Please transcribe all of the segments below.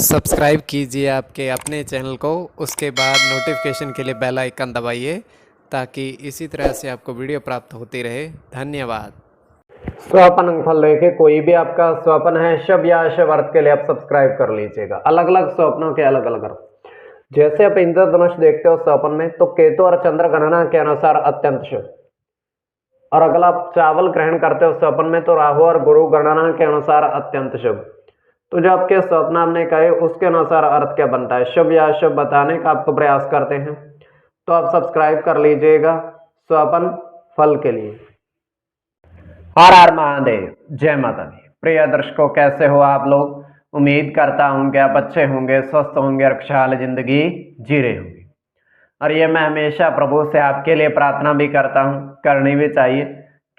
Subscribe कीजिए आपके अपने चैनल को, उसके बाद नोटिफिकेशन के लिए बेल आइकन दबाइए ताकि इसी तरह से आपको वीडियो प्राप्त होती रहे। धन्यवाद। स्वपन अंगफल देखे कोई भी आपका स्वपन है शुभ या अशुभ अर्थ के लिए आप सब्सक्राइब कर लीजिएगा। अलग अलग स्वप्नों के अलग अलग अर्थ। जैसे आप इंद्रधनुष देखते हो स्वपन में तो केतु और चंद्र गणना के अनुसार अत्यंत शुभ, और अगर आप चावल ग्रहण करते हो स्वप्न में तो राहु और गुरु गणना के अनुसार अत्यंत शुभ। तो जो आपके स्वप्न आपने कहे उसके अनुसार अर्थ क्या बनता है, शुभ या अशुभ बताने का आपको प्रयास करते हैं, तो आप सब्सक्राइब कर लीजिएगा स्वपन फल के लिए। हर हर महादेव, जय माता दी। प्रिय दर्शकों, कैसे हो आप लोग? उम्मीद करता हूं कि आप अच्छे होंगे, स्वस्थ होंगे और खुशहाल जिंदगी जी रहे होंगे। और ये मैं हमेशा प्रभु से आपके लिए प्रार्थना भी करता हूं, करनी भी चाहिए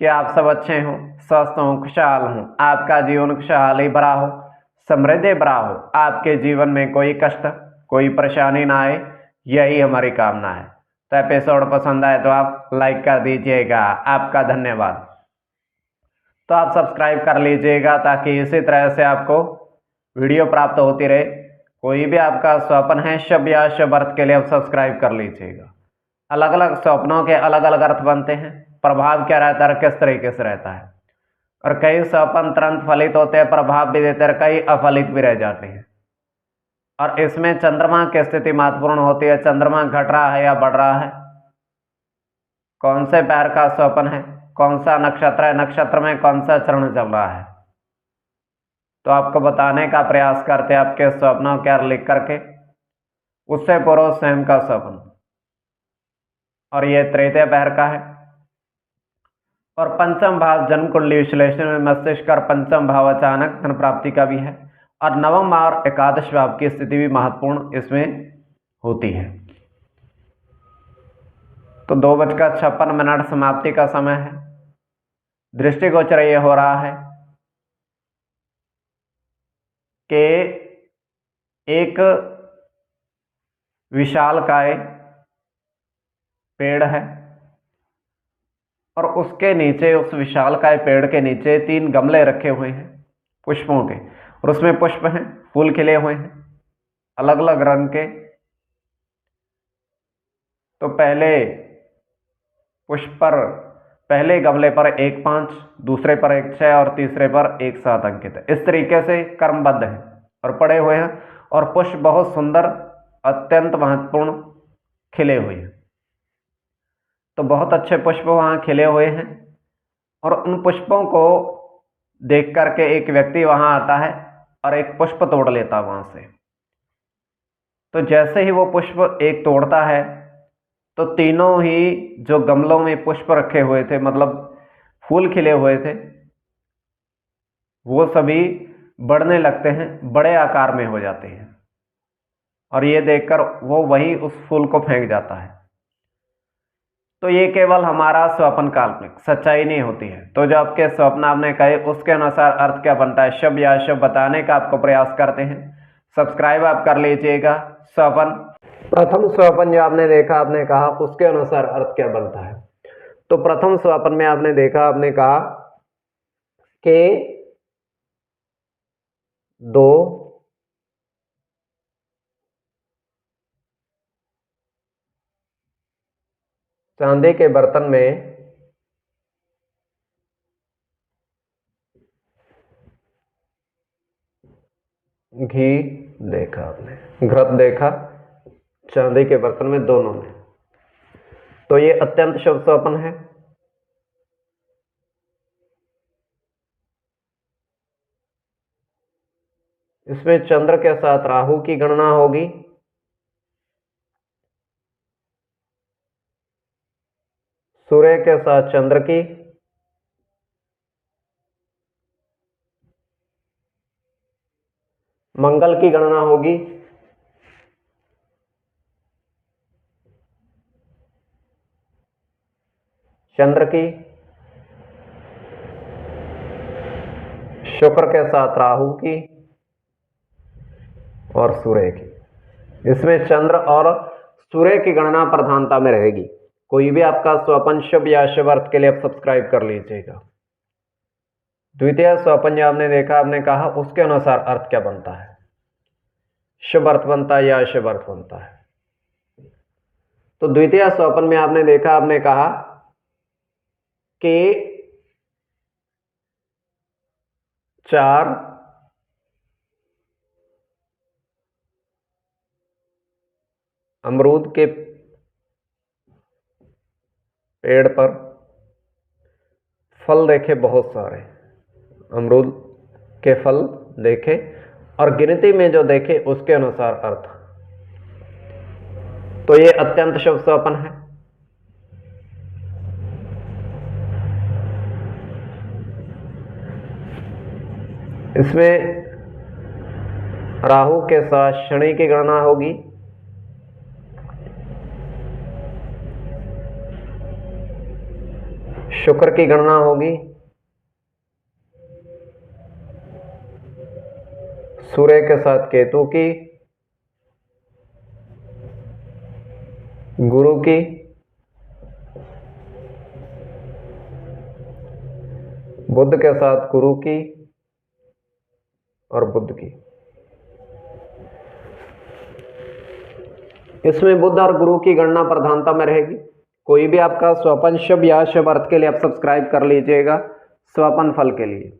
कि आप सब अच्छे हों, स्वस्थ हों, खुशहाल हों, आपका जीवन खुशहाली भरा हो, समृद्धि भरा हो, आपके जीवन में कोई कष्ट कोई परेशानी ना आए, यही हमारी कामना है। तो एपिसोड पसंद आए तो आप लाइक कर दीजिएगा, आपका धन्यवाद। तो आप सब्सक्राइब कर लीजिएगा ताकि इसी तरह से आपको वीडियो प्राप्त होती रहे। कोई भी आपका स्वप्न है शुभ या अशुभ अर्थ के लिए आप सब्सक्राइब कर लीजिएगा। अलग अलग स्वप्नों के अलग अलग अर्थ बनते हैं, प्रभाव क्या रहता है, किस तरीके से रहता है। और कई स्वप्न तुरंत फलित होते हैं, प्रभाव भी देते हैं, कई अफलित भी रह जाते हैं। और इसमें चंद्रमा की स्थिति महत्वपूर्ण होती है। चंद्रमा घट रहा है या बढ़ रहा है, कौन से पैर का स्वप्न है, कौन सा नक्षत्र है, नक्षत्र में कौन सा चरण चल रहा है, तो आपको बताने का प्रयास करते हैं आपके स्वप्नों के अर्थ लिख करके। उससे पूर्व स्वयं का स्वप्न, और यह तृतीय पैर का है। और पंचम भाव जन्म कुंडली विश्लेषण में मस्तिष्क और पंचम भाव अचानक धन प्राप्ति का भी है। और नवम और एकादश भाव की स्थिति भी महत्वपूर्ण इसमें होती है। तो 2:56 समाप्ति का समय है। दृष्टिगोचर ये हो रहा है कि एक विशालकाय पेड़ है और उसके नीचे, उस विशालकाय पेड़ के नीचे 3 गमले रखे हुए हैं पुष्पों के, और उसमें पुष्प हैं, फूल खिले हुए हैं अलग अलग रंग के। तो पहले गमले पर 1-5, दूसरे पर 1-6 और तीसरे पर 1-7 अंकित है। इस तरीके से क्रमबद्ध है और पड़े हुए हैं, और पुष्प बहुत सुंदर, अत्यंत महत्वपूर्ण खिले हुए हैं। तो बहुत अच्छे पुष्प वहां खिले हुए हैं, और उन पुष्पों को देख करके एक व्यक्ति वहां आता है और एक पुष्प तोड़ लेता है वहां से। तो जैसे ही वो पुष्प एक तोड़ता है तो तीनों ही जो गमलों में पुष्प रखे हुए थे, मतलब फूल खिले हुए थे, वो सभी बढ़ने लगते हैं, बड़े आकार में हो जाते हैं। और ये देखकर वो वही उस फूल को फेंक जाता है। तो ये केवल हमारा स्वप्न, काल्पनिक, सच्चाई नहीं होती है। तो जो आपके स्वप्न आपने कहे उसके अनुसार अर्थ क्या बनता है, शुभ या अशुभ बताने का आपको प्रयास करते हैं। सब्सक्राइब आप कर लीजिएगा। स्वप्न, प्रथम स्वप्न जो आपने देखा, आपने कहा उसके अनुसार अर्थ क्या बनता है। तो प्रथम स्वप्न में आपने देखा, आपने कहा कि 2 चांदी के बर्तन में घी देखा, आपने घृत देखा, चांदी के बर्तन में, दोनों में। तो ये अत्यंत शुभ स्वप्न है। इसमें चंद्र के साथ राहु की गणना होगी, सूर्य के साथ चंद्र की, मंगल की गणना होगी, चंद्र की, शुक्र के साथ राहु की, और सूर्य की। इसमें चंद्र और सूर्य की गणना प्रधानता में रहेगी। कोई भी आपका स्वपन शुभ या अशुभ अर्थ के लिए आप सब्सक्राइब कर लीजिएगा। द्वितीय स्वपन जो आपने देखा, आपने कहा उसके अनुसार अर्थ क्या बनता है। शुभ अर्थ बनता है या अशुभ अर्थ बनता है। तो द्वितीय स्वपन में आपने देखा, आपने कहा कि 4 अमरूद के पेड़ पर फल देखे बहुत सारे, अमरूद के फल देखे और गिनती में जो देखे उसके अनुसार अर्थ। तो ये अत्यंत शुभ स्वप्न है। इसमें राहु के साथ शनि की गणना होगी, शुक्र की गणना होगी, सूर्य के साथ केतु की, गुरु की, बुध के साथ गुरु की और बुध की। इसमें बुध और गुरु की गणना प्रधानता में रहेगी। कोई भी आपका स्वपन शुभ या अशुभ अर्थ के लिए आप सब्सक्राइब कर लीजिएगा स्वपन फल के लिए।